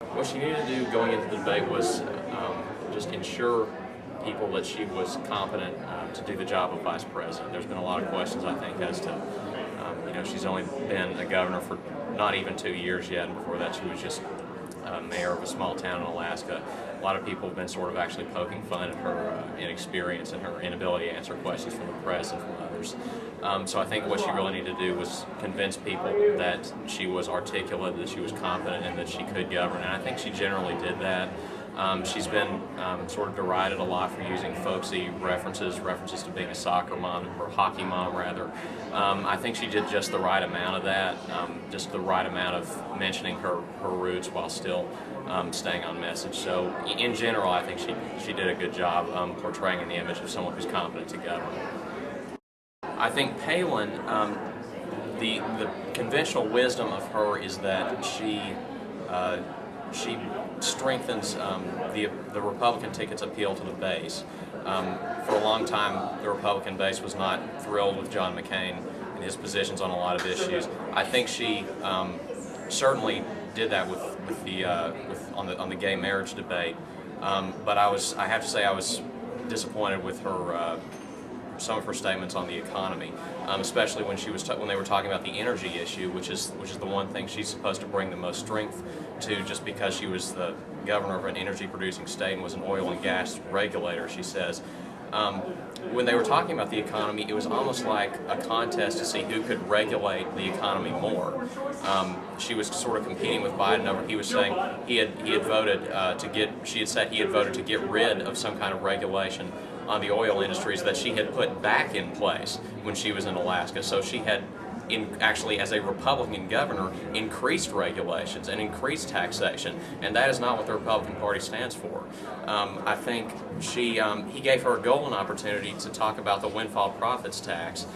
What she needed to do going into the debate was just ensure people that she was competent to do the job of vice president. There's been a lot of questions, I think, as to, she's only been a governor for not even 2 years yet, and before that she was just mayor of a small town in Alaska. A lot of people have been sort of actually poking fun at her inexperience and her inability to answer questions from the press and from others. So I think what she really needed to do was convince people that she was articulate, that she was competent, and that she could govern. And I think she generally did that. She's been sort of derided a lot for using folksy references to being a soccer mom, or hockey mom rather. I think she did just the right amount of that, just the right amount of mentioning her roots while still staying on message. So in general, I think she did a good job portraying the image of someone who's competent to govern. I think Palin, the conventional wisdom of her is that she strengthens the Republican ticket's appeal to the base. For a long time, the Republican base was not thrilled with John McCain and his positions on a lot of issues. I think she certainly did that on the gay marriage debate. But I have to say I was disappointed with her some of her statements on the economy, especially when they were talking about the energy issue, which is the one thing she's supposed to bring the most strength to, just because she was the governor of an energy-producing state and was an oil and gas regulator. She says when they were talking about the economy, it was almost like a contest to see who could regulate the economy more. She was sort of competing with Biden over. He was saying he had voted she had said he had voted to get rid of some kind of regulation on the oil industries that she had put back in place when she was in Alaska. So she had, actually as a Republican governor, increased regulations and increased taxation, and that is not what the Republican Party stands for. I think he gave her a golden opportunity to talk about the windfall profits tax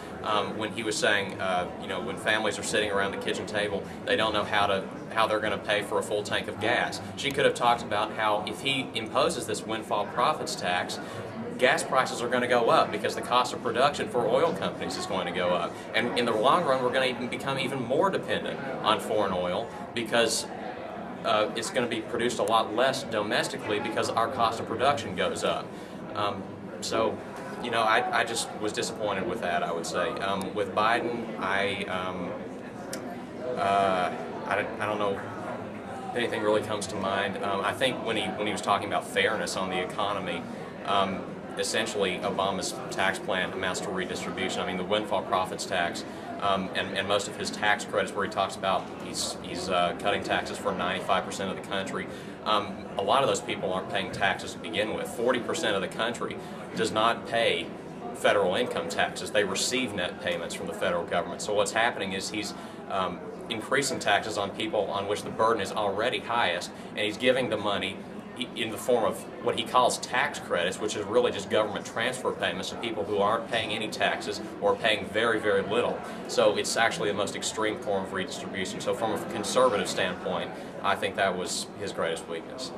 when he was saying, when families are sitting around the kitchen table, they don't know how they're going to pay for a full tank of gas. She could have talked about how if he imposes this windfall profits tax, gas prices are going to go up because the cost of production for oil companies is going to go up. And in the long run, we're going to become even more dependent on foreign oil because it's going to be produced a lot less domestically because our cost of production goes up. I just was disappointed with that, I would say. With Biden, I don't know if anything really comes to mind. I think when he was talking about fairness on the economy, essentially Obama's tax plan amounts to redistribution. I mean, the windfall profits tax and most of his tax credits, where he talks about he's cutting taxes for 95% of the country. A lot of those people aren't paying taxes to begin with. 40% of the country does not pay federal income taxes. They receive net payments from the federal government. So what's happening is he's increasing taxes on people on which the burden is already highest, and he's giving the money in the form of what he calls tax credits, which is really just government transfer payments to people who aren't paying any taxes or paying very, very little. So it's actually the most extreme form of redistribution. So from a conservative standpoint, I think that was his greatest weakness.